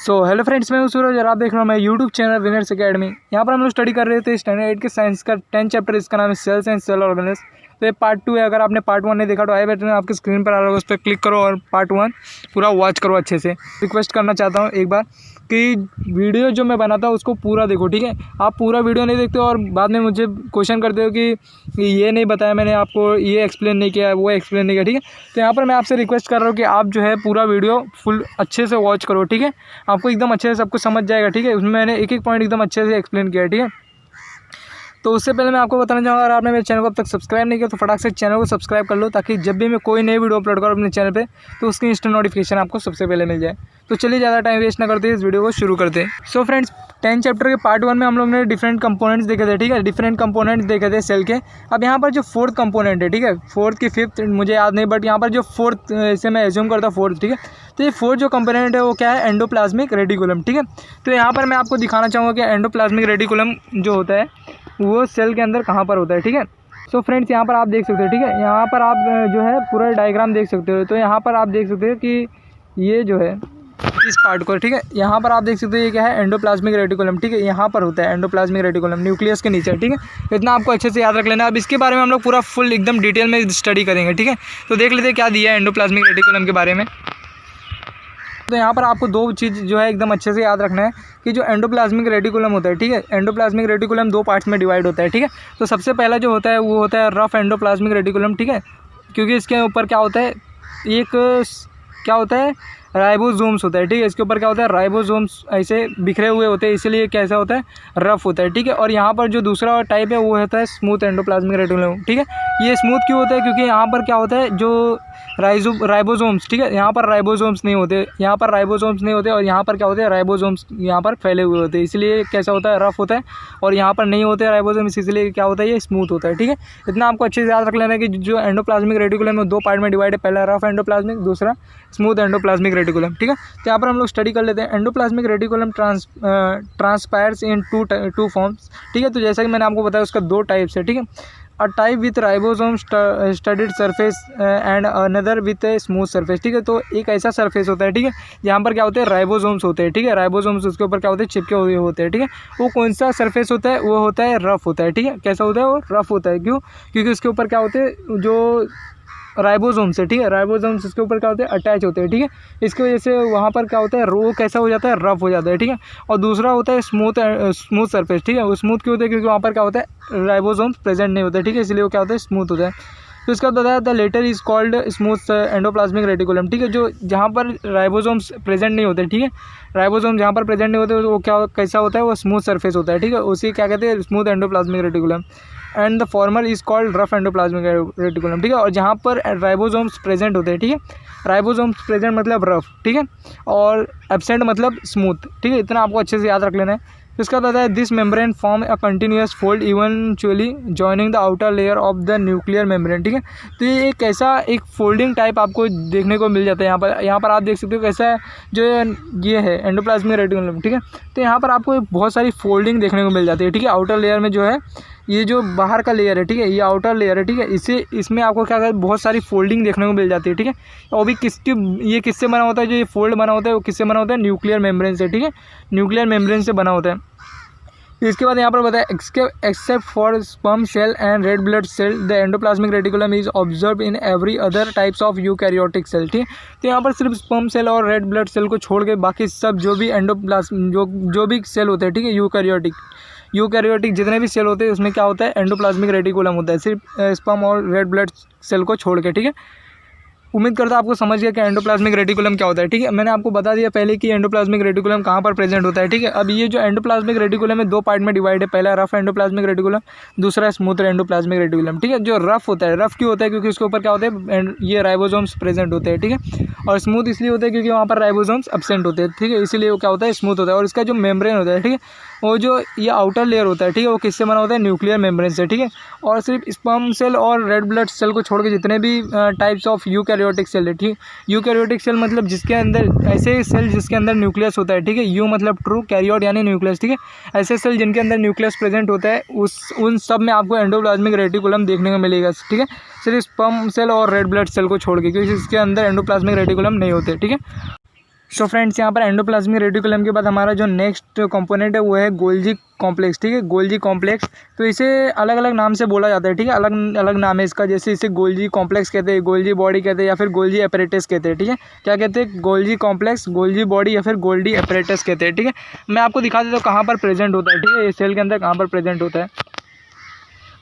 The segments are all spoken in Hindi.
हेलो फ्रेंड्स, मैं हूं सूरज और आप देख रहे हो मेरा यूट्यूब चैनल विनर्स एकेडमी। यहाँ पर हम लोग स्टडी कर रहे थे स्टैंडर्ड 8 के साइंस का 10 चैप्टर। इसका नाम है सेल्स एंड सेल ऑर्गेनेल्स। तो ये पार्ट 2 है। अगर आपने पार्ट 1 नहीं देखा तो आई बटन आपकी स्क्रीन पर आ रहा है, उस पर क्लिक करो और पार्ट 1 पूरा वॉच करो अच्छे से। रिक्वेस्ट करना चाहता हूँ एक बार कि वीडियो जो मैं बनाता हूँ उसको पूरा देखो, ठीक है। आप पूरा वीडियो नहीं देखते हो और बाद में मुझे क्वेश्चन करते हो कि ये नहीं बताया मैंने आपको, ये एक्सप्लेन नहीं किया, वो एक्सप्लेन नहीं किया, ठीक है। तो यहाँ पर मैं आपसे रिक्वेस्ट कर रहा हूँ कि आप जो है पूरा वीडियो फुल अच्छे से वॉच करो, ठीक है। आपको एकदम अच्छे से सब कुछ समझ जाएगा, ठीक है। उसमें मैंने एक एक पॉइंट एकदम अच्छे से एक्सप्लेन किया है, ठीक है। तो उससे पहले मैं आपको बताना चाहूँगा, अगर आपने मेरे चैनल को अब तक सब्सक्राइब नहीं किया तो फटाक से चैनल को सब्सक्राइब कर लो, ताकि जब भी मैं कोई नई वीडियो अपलोड करूँ अपने चैनल पे तो उसकी इंस्टेंट नोटिफिकेशन आपको सबसे पहले मिल जाए। तो चलिए ज़्यादा टाइम वेस्ट ना करते इस वीडियो को शुरू करते हैं। सो फ्रेंड्स, 10 चैप्टर के पार्ट 1 में हम लोग ने डिफरेंट कंपोनेंट्स देखे थे, ठीक है। डिफरेंट कंपोनेंट्स देखे थे सेल के। अब यहाँ पर जो फोर्थ कंपोनेंट है, ठीक है, फोर्थ की फिफ्थ मुझे याद नहीं, बट यहाँ पर जो फोर्थ से मैं एज्यूम करता हूँ फोर्थ, ठीक है। तो ये फोर्थ जो कंपोनेंट है वो क्या है, एंडोप्लाज्मिक रेटिकुलम, ठीक है। तो यहाँ पर मैं आपको दिखाना चाहूँगा कि एंडोप्लाज्मिक रेटिकुलम जो होता है वो सेल के अंदर कहाँ पर होता है, ठीक है। सो फ्रेंड्स, यहाँ पर आप देख सकते हो, ठीक है। यहाँ पर आप जो है पूरा डायग्राम देख सकते हो। तो यहाँ पर आप देख सकते हो कि ये जो है इस पार्ट को, ठीक है, यहाँ पर आप देख सकते हो ये क्या है, एंडोप्लाज्मिक रेटिकुलम, ठीक है। यहाँ पर होता है एंडोप्लाज्मिक रेटिकुलम, न्यूक्लियस के नीचे, ठीक है। इतना आपको अच्छे से याद रख लेना। अब इसके बारे में हम लोग पूरा फुल एकदम डिटेल में स्टडी करेंगे, ठीक है। तो देख लेते हैं क्या दिया है एंडोप्लाज्मिक रेटिकुलम के बारे में। तो यहाँ पर आपको दो चीज़ जो है एकदम अच्छे से याद रखना है कि जो एंडोप्लाज्मिक रेटिकुलम होता है, ठीक है, एंडोप्लाज्मिक रेटिकुलम 2 पार्ट्स में डिवाइड होता है, ठीक है। तो सबसे पहला जो होता है वो होता है रफ एंडोप्लाज्मिक रेटिकुलम, ठीक है, क्योंकि इसके ऊपर क्या होता है, एक क्या होता है, राइबोसोम्स होता है, ठीक है। इसके ऊपर क्या होता है, राइबोसोम्स ऐसे बिखरे हुए होते हैं, इसलिए कैसा होता है, रफ होता है, ठीक है। और यहाँ पर जो दूसरा टाइप है वो होता है स्मूथ एंडोप्लाज्मिक रेटिकुलम, ठीक है। ये स्मूथ क्यों होता है, क्योंकि यहाँ पर क्या होता है, जो राइबोसोम्स, ठीक है, यहाँ पर राइबोसोम्स नहीं होते, यहाँ पर राइबोसोम्स नहीं होते, और यहाँ पर क्या होते हैं, राइबोसोम्स यहाँ पर फैले हुए होते हैं, इसलिए कैसा होता है, रफ होता है। और यहाँ पर नहीं होते राइबोसोम्स, इसलिए क्या होता है, ये स्मूथ होता है, ठीक है। इतना आपको अच्छे से याद रख लेना है कि जो एंडोप्लाज्मिक रेटिकुलम में 2 पार्ट में डिवाइड है, पहला रफ एंडोप्लाज्मिक, दूसरा स्मूथ एंडोप्लाज्मिक रेटिकुलम, ठीक है। तो यहाँ पर हम लोग स्टडी कर लेते हैं। एंडोप्लाज्मिक रेटिकुलम ट्रांसपायर्स इन टू फॉर्म्स, ठीक है। तो जैसा कि मैंने आपको बताया उसका 2 टाइप्स है, ठीक है। A type with ribosome studied surface and another with a smooth surface, ठीक है। तो एक ऐसा सरफेस होता है, ठीक है, यहाँ पर क्या होते हैं, राइबोसोम्स होते हैं, ठीक है। राइबोसोम्स उसके ऊपर क्या होते हैं, चिपके हुए होते हैं, ठीक है। वो कौन सा सरफेस होता है, वो होता है रफ होता है, ठीक है। कैसा होता है, वो रफ होता है। क्यों, क्योंकि उसके ऊपर क्या होते हैं, जो राइबोसोम्स है, ठीक है, राइबोसोम्स इसके ऊपर क्या होते हैं, अटैच होते हैं, ठीक है। इसकी वजह से वहाँ पर क्या होता है, रो कैसा हो जाता है, रफ हो जाता है, ठीक है। और दूसरा होता है स्मूथ सरफेस, ठीक है। वो स्मूथ क्यों होता है, क्योंकि वहाँ पर क्या होता है, राइबोसोम्स प्रेजेंट नहीं होते, ठीक है, इसलिए वो क्या होता है, स्मूथ होता है। तो इसका बताया the latter is called smooth endoplasmic reticulum, ठीक है। जो जहाँ पर राइबोसोम्स प्रेजेंट नहीं होते, ठीक है, राइबोसोम जहाँ पर प्रेजेंट नहीं होते वो क्या कैसा होता है, वो स्मूथ सरफेस होता है, ठीक है। उसी क्या कहते हैं, smooth endoplasmic reticulum. And the former is called rough endoplasmic reticulum, ठीक है। और जहाँ पर राइबोसोम्स प्रेजेंट होते हैं, ठीक है, राइबोसोम्स प्रेजेंट मतलब रफ, ठीक है, और एब्सेंट मतलब स्मूथ, ठीक है। इतना आपको अच्छे से याद रख लेना है। तो इसका बताया है this membrane form a continuous fold eventually joining the outer layer of the nuclear membrane, ठीक है। तो ये एक ऐसा एक फोल्डिंग टाइप आपको देखने को मिल जाता है। यहाँ पर आप देख सकते हो कैसा है, जो ये है एंडोप्लाज्मिक रेटिकुलम, ठीक है। तो यहाँ पर आपको बहुत सारी फोल्डिंग देखने को मिल जाती है, ठीक है। आउटर लेयर में जो है, ये जो बाहर का लेयर है, ठीक है, ये आउटर लेयर है, ठीक है, इसमें आपको क्या कहते हैं, बहुत सारी फोल्डिंग देखने को मिल जाती है, ठीक है। और भी ये किससे बना होता है, जो ये फोल्ड बना होता है वो किससे बना होता है, न्यूक्लियर मेम्ब्रेन से, ठीक है, न्यूक्लियर मेम्ब्रेन से बना होता है। इसके बाद यहाँ पर बताया except for sperm cell and red blood cell the endoplasmic reticulum is observe in every other types of eukaryotic cell, ठीक है। तो यहाँ पर सिर्फ स्पर्म सेल और रेड ब्लड सेल को छोड़ के बाकी सब जो भी जो भी सेल होते हैं, ठीक है, यूकैरियोटिक जितने भी सेल होते हैं उसमें क्या होता है, एंडोप्लाज्मिक रेटिकुलम होता है, सिर्फ स्पर्म और रेड ब्लड सेल को छोड़ के, ठीक है। उम्मीद करता हूं आपको समझ गया कि एंडोप्लाज्मिक रेटिकुलम क्या होता है, ठीक है। मैंने आपको बता दिया पहले कि एंडोप्लाज्मिक रेटिकुलम कहाँ पर प्रेजेंट होता है, ठीक है। अब ये जो एंडोप्लाज्मिक रेटिकुलम है 2 पार्ट में डिवाइड है, पहला रफ एंडोप्लाज्मिक रेटिकुलम, दूसरा स्मूथ एंडोप्लाज्मिक रेटिकुलम, ठीक है। जो रफ होता है, रफ क्यों होता है, क्योंकि उसके ऊपर क्या होता है, ये राइबोसोम्स प्रेजेंट होते हैं, ठीक है। और स्मूथ इसलिए होता है क्योंकि वहाँ पर राइबोसोम्स एब्सेंट होते हैं, ठीक है, इसीलिए वो क्या होता है, स्मूथ होता है। और इसका जो मेम्ब्रेन होता है, ठीक है, वो जो ये आउटर लेयर होता है, ठीक है, वो किससे बना होता है, न्यूक्लियर मेम्ब्रेन से, ठीक है। और सिर्फ स्पर्म सेल और रेड ब्लड सेल को छोड़ के जितने भी टाइप्स ऑफ यूकैरियोटिक सेल है, ठीक है। यूकैरियोटिक सेल मतलब जिसके अंदर ऐसे सेल जिसके अंदर न्यूक्लियस होता है, ठीक है, यू मतलब ट्रू, कैरियोट यानी न्यूक्लियस, ठीक है। ऐसे सेल जिनके अंदर न्यूक्लियस प्रेजेंट होता है उन सब में आपको एंडोप्लाज्मिक रेटिकुलम देखने को मिलेगा, ठीक है, सिर्फ स्पर्म सेल और रेड ब्लड सेल को छोड़ के, क्योंकि इसके अंदर एंडोप्लाज्मिक रेटिकुलम नहीं होते, ठीक है। सो फ्रेंड्स, यहाँ पर एंडोप्लाज्मिक रेटिकुलम के बाद हमारा जो नेक्स्ट कंपोनेंट है वो है गोल्जी कॉम्प्लेक्स। ठीक है, गोल्जी कॉम्प्लेक्स। तो इसे अलग अलग नाम से बोला जाता है। ठीक है, अलग अलग नाम है इसका। जैसे इसे गोल्जी कॉम्प्लेक्स कहते हैं, गोल्जी बॉडी कहते हैं, या फिर गोल्जी एपरेटस कहते हैं। ठीक है, क्या कहते हैं? गोल्जी कॉम्प्लेक्स, गोल्जी बॉडी या फिर गोल्जी एपरेटस कहते हैं। ठीक है, मैं आपको दिखा देता हूँ कहाँ पर प्रेजेंट होता है। ठीक है, ये सेल के अंदर कहाँ पर प्रेजेंट होता है।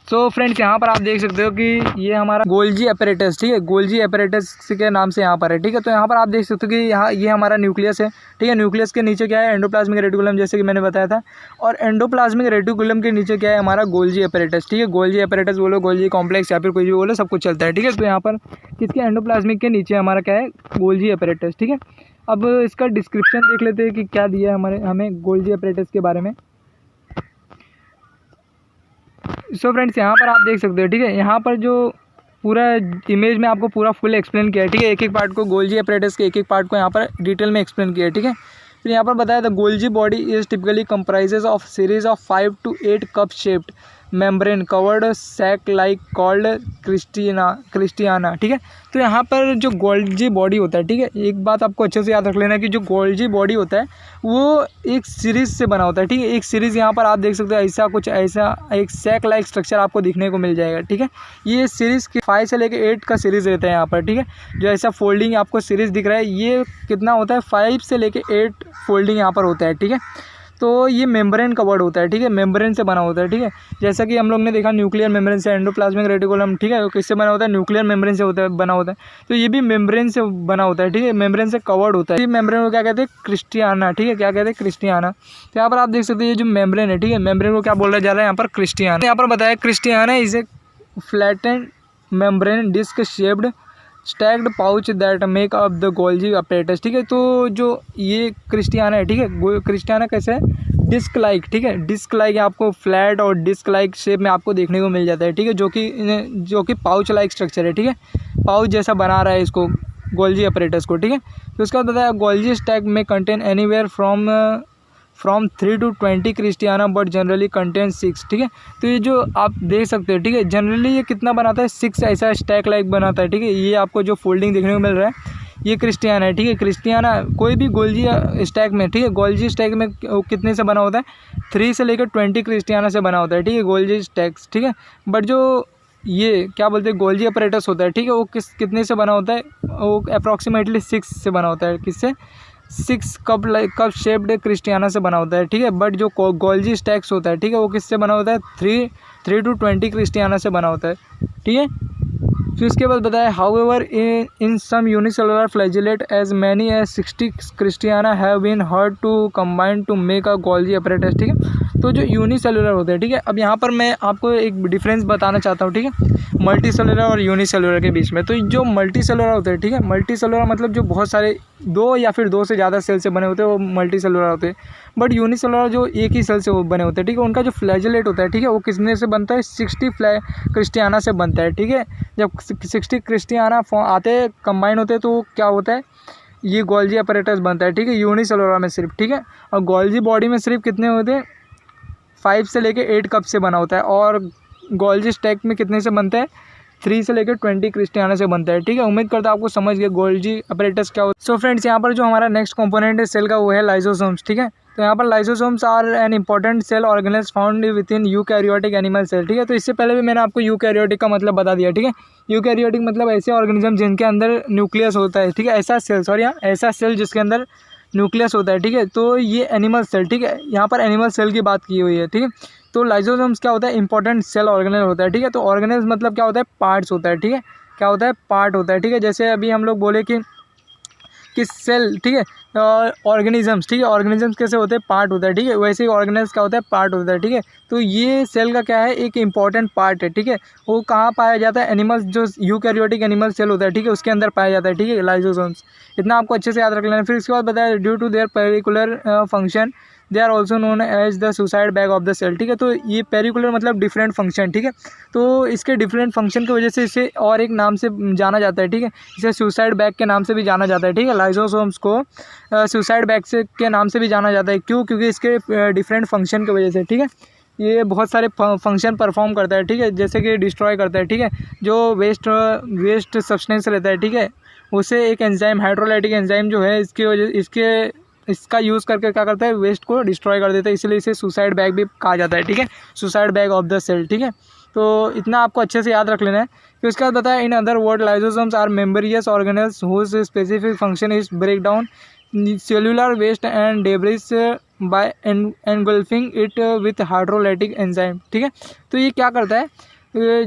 सो फ्रेंड्स, यहाँ पर आप देख सकते हो कि ये हमारा गोल्जी एपरेटस, ठीक है, गोल्जी एपरेटस के नाम से यहाँ पर है। ठीक है, तो यहाँ पर आप देख सकते हो कि यहाँ ये हमारा न्यूक्लियस है। ठीक है, न्यूक्लियस के नीचे क्या है? एंडोप्लाज्मिक रेटिकुलम, जैसे कि मैंने बताया था। और एंडोप्लाज्मिक रेटिकुलम के नीचे क्या है? हमारा गोल्जी एपरेटस। ठीक है, गोल्जी एपरेटस बोलो, गोल्जी कॉम्प्लेक्स, या फिर कोई भी बोलो, सब कुछ चलता है। ठीक है, तो यहाँ पर किसके? एंडोप्लाज्मिक के नीचे हमारा क्या है? Golgi apparatus. ठीक है, अब इसका डिस्क्रिप्शन देख लेते हैं कि क्या दिया है हमें गोल्जी एपरेटस के बारे में। सो फ्रेंड्स, यहाँ पर आप देख सकते हो। ठीक है, यहाँ पर जो पूरा इमेज में आपको पूरा फुल एक्सप्लेन किया है। ठीक है, एक एक पार्ट को, गोल्जी एपरेटस के एक एक पार्ट को यहाँ पर डिटेल में एक्सप्लेन किया है। ठीक है, फिर यहाँ पर बताया था Golgi body is typically comprises of series of 5 to 8 cup shaped membrane covered sac like called क्रिस्टियाना। ठीक है, तो यहाँ पर जो गोल्जी बॉडी होता है, ठीक है, एक बात आपको अच्छे से याद रख लेना कि जो गोल्जी बॉडी होता है वो एक सीरीज से बना होता है। ठीक है, एक सीरीज़ यहाँ पर आप देख सकते हो, ऐसा कुछ ऐसा एक सैक लाइक स्ट्रक्चर आपको दिखने को मिल जाएगा। ठीक है, ये सीरीज़ 5 से लेकर 8 का सीरीज़ रहता है यहाँ पर। ठीक है, जो ऐसा फोल्डिंग आपको सीरीज़ दिख रहा है, ये कितना होता है? 5 से लेकर 8 फोल्डिंग यहाँ पर होता है। ठीक है, तो ये मेम्ब्रेन कवर्ड होता है। ठीक है, मेम्ब्रेन से बना होता है। ठीक है, जैसा कि हम लोग ने देखा न्यूक्लियर मेम्ब्रेन से, एंडोप्लाज्मिक रेटिकुलम, ठीक है, किससे बना होता है? न्यूक्लियर मेम्ब्रेन से बना होता है। तो ये भी मेम्ब्रेन से बना होता है। ठीक है, मेम्ब्रेन से कवर्ड होता है। ये मेम्ब्रेन को क्या कहते हैं? क्रिस्टियाना। ठीक है, क्या कहते हैं? क्रिस्टियाना। तो यहाँ पर आप देख सकते हैं ये जो मेम्ब्रेन है, ठीक है, मेम्ब्रेन को क्या बोला जा रहा है यहाँ पर? क्रिस्टियाना। यहाँ पर बताया क्रिस्टियाना is a flattened membrane disc shaped stacked pouch that make up the Golgi apparatus. ठीक है, तो जो ये क्रिस्टियाना है, ठीक है, क्रिस्टियाना कैसे है? Disc like. ठीक है, डिस्क लाइक आपको फ्लैट और डिस्क लाइक शेप में आपको देखने को मिल जाता है। ठीक है, जो कि पाउच लाइक स्ट्रक्चर है। ठीक है, पाउच जैसा बना रहा है इसको गोल्जी अपरेटस को। ठीक है, तो उसका बताया गोल्जी स्टैक में कंटेन एनीवेयर फ्रॉम 3 to 20 क्रिस्टियाना बट जनरली कंटेन 6। ठीक है, तो ये जो आप देख सकते हो, ठीक है, जनरली ये कितना बनाता है? 6 ऐसा स्टैक लाइक बनाता है। ठीक है, ये आपको जो फोल्डिंग देखने को मिल रहा है ये क्रिस्टियाना है। ठीक है, क्रिस्टियाना कोई भी गोल्जी स्टैक में, ठीक है, गोल्जी स्टैक में कितने से बना होता है? 3 से लेकर 20 क्रिस्टियाना से बना होता है। ठीक है, गोल्जी स्टैक्स। ठीक है, बट जो ये क्या बोलते हैं गोल्जी अपरेटस होता है, ठीक है, वो कितने से बना होता है? वो अप्रॉक्सीमेटली 6 से बना होता है। किससे? 6 कप शेप्ड क्रिस्टियाना से बना होता है। ठीक है, बट जो गोल्जी स्टैक्स होता है, ठीक है, वो किससे बना होता है? 3 to 20 क्रिस्टियाना से बना होता है। ठीक है, फिर उसके बाद बताया however in some unicellular flagellates as many as 60 क्रिस्टियाना have been heard to combine to make a Golgi apparatus. ठीक है, तो जो यूनिसेलुलर होते हैं, ठीक है, अब यहाँ पर मैं आपको एक डिफरेंस बताना चाहता हूँ। ठीक है, मल्टी सेलुलर और यूनिसेलुलर के बीच में। तो जो मल्टी सेलुलर होते हैं, ठीक है, मल्टी सेलुलर मतलब जो बहुत सारे 2 या फिर 2 से ज़्यादा सेल से बने होते हैं वो मल्टी सेलुलर होते हैं। बट यूनिसेलुलर जो एक ही सेल से वो बने होते हैं, ठीक है, उनका जो फ्लैजिलेट होता है, ठीक है, वो किसने से बनता है? 60 क्रिस्टियाना से बनता है। ठीक है, जब 60 क्रिस्टियाना आते हैं कंबाइन होते हैं तो क्या होता है? ये गोल्जी अपरेटस बनता है। ठीक है, यूनिसेलुलर में सिर्फ। ठीक है, और गोल्जी बॉडी में सिर्फ कितने होते हैं? 5 से लेकर 8 कप से बना होता है। और गोल्जी स्टैक में कितने से बनता है? 3 से लेकर 20 क्रिस्टियाना से बनता है। ठीक है, उम्मीद करता हूँ आपको समझ गए गोल्जी अपरेटस क्या होता है। सो फ्रेंड्स, यहाँ पर जो हमारा नेक्स्ट कंपोनेंट है सेल का वो है लाइसोसोम्स। ठीक है, तो यहाँ पर lysosomes are an important cell organelles found within eukaryotic animal cell. ठीक है, तो इससे पहले भी मैंने आपको यूकैरियोटिक का मतलब बता दिया। ठीक है, यूकैरियोटिक मतलब ऐसे ऑर्गेनिज्म जिनके अंदर न्यूक्लियस होता है। ठीक है, ऐसा सेल जिसके अंदर न्यूक्लियस होता है। ठीक है, तो ये एनिमल सेल, ठीक है, यहाँ पर एनिमल सेल की बात की हुई है। ठीक है, तो लाइसोसोम्स क्या होता है? इंपॉर्टेंट सेल ऑर्गेनेल होता है। ठीक है, तो ऑर्गेनेल्स मतलब क्या होता है? पार्ट्स होता है। ठीक है, क्या होता है? पार्ट होता है। ठीक है, जैसे अभी हम लोग बोले कि सेल, ठीक है, ऑर्गेनिजम्स, ठीक है, ऑर्गेनिजम्स कैसे होते हैं? पार्ट होता है। ठीक है, वैसे ही ऑर्गेनेल्स क्या होता है? पार्ट होता है। ठीक है, तो ये सेल का क्या है? एक इंपॉर्टेंट पार्ट है। ठीक है, वो कहाँ पाया जाता है? एनिमल्स, जो यूकैरियोटिक एनिमल सेल होता है, ठीक है, उसके अंदर पाया जाता है। ठीक है, लाइसोसोम्स, इतना आपको अच्छे से याद रख लेना। फिर इसके बाद बताया due to their particular function they are also known as the suicide bag of the cell. ठीक है, तो ये पेरिकुलर मतलब डिफरेंट फंक्शन। ठीक है, तो इसके डिफरेंट फंक्शन की वजह से इसे और एक नाम से जाना जाता है। ठीक है, इसे सुसाइड बैग के नाम से भी जाना जाता है। ठीक है, लाइसोसोम्स को सुसाइड बैग से के नाम से भी जाना जाता है। क्यों? क्योंकि इसके डिफरेंट फंक्शन की वजह से। ठीक है, ये बहुत सारे फंक्शन परफॉर्म करता है। ठीक है, जैसे कि डिस्ट्रॉय करता है। ठीक है, जो वेस्ट सब्सटेंस रहता है, ठीक है, उसे एक एंजाइम हाइड्रोलाइटिक एंजाइम जो है इसका यूज़ करके क्या करता है, वेस्ट को डिस्ट्रॉय कर देता है, इसलिए इसे सुसाइड बैग भी कहा जाता है। ठीक है, suicide bag of the cell. ठीक है, तो इतना आपको अच्छे से याद रख लेना है। फिर उसके बाद बताया in other word lysosomes are membranous organelles whose specific function is break down cellular waste and debris by engulfing it with hydrolytic enzyme. ठीक है, तो ये क्या करता है,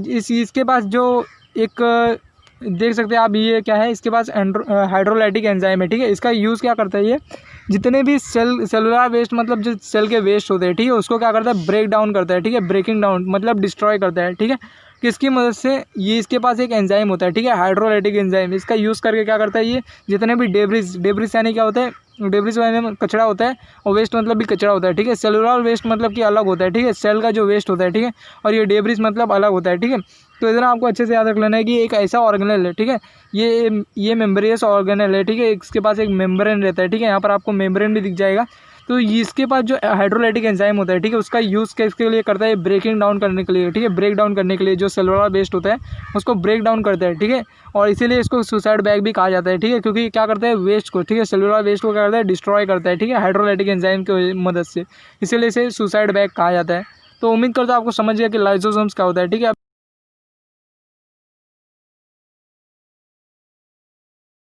इसके पास जो एक देख सकते हैं आप, ये क्या है, इसके पास हाइड्रोलाइटिक एंजाइम है। ठीक है, इसका यूज़ क्या करता है, ये जितने भी सेलुलर वेस्ट मतलब जो सेल के वेस्ट होते हैं, ठीक है, उसको क्या करता है, ब्रेक डाउन करता है। ठीक है, ब्रेकिंग डाउन मतलब डिस्ट्रॉय करता है। ठीक है, किसकी मदद से, ये इसके पास एक एंजाइम होता है। ठीक है, हाइड्रोलाइटिक एंजाइम, इसका यूज़ करके क्या करता है, ये जितने भी डेब्रिस यानी क्या होता है, डेब्रिस यानी कचरा होता है, और वेस्ट मतलब भी कचरा होता है। ठीक है, सेलुलर वेस्ट मतलब कि अलग होता है। ठीक है, सेल का जो वेस्ट होता है। ठीक है, और ये डेब्रिस मतलब अलग होता है। ठीक है, तो इतना आपको अच्छे से याद रख लेना है कि एक ऐसा ऑर्गेनेल है। ठीक है, ये मेम्ब्रेनस ऑर्गेनेल है। ठीक है, इसके पास एक मेम्ब्रेन रहता है। ठीक है, यहाँ पर आपको मेम्ब्रेन भी दिख जाएगा। तो इसके पास जो हाइड्रोलाइटिक एंजाइम होता है, ठीक है, उसका यूज़ किसके लिए करता है, ब्रेकिंग डाउन करने के लिए। ठीक है, ब्रेक डाउन करने के लिए जो सेलुलर वेस्ट होता है उसको ब्रेक डाउन करता है। ठीक है, और इसीलिए इसको सुसाइड बैग भी कहा जाता है। ठीक है, क्योंकि क्या करता है, वेस्ट को, ठीक है, सेलुलर वेस्ट को क्या करता है, डिस्ट्रॉय करता है। ठीक है, हाइड्रोलाइटिक एंजाइम की मदद से, इसीलिए इसे सुसाइड बैग कहा जाता है। तो उम्मीद करता हूँ आपको समझ गया कि लाइसोसोम्स क्या होता है। ठीक है।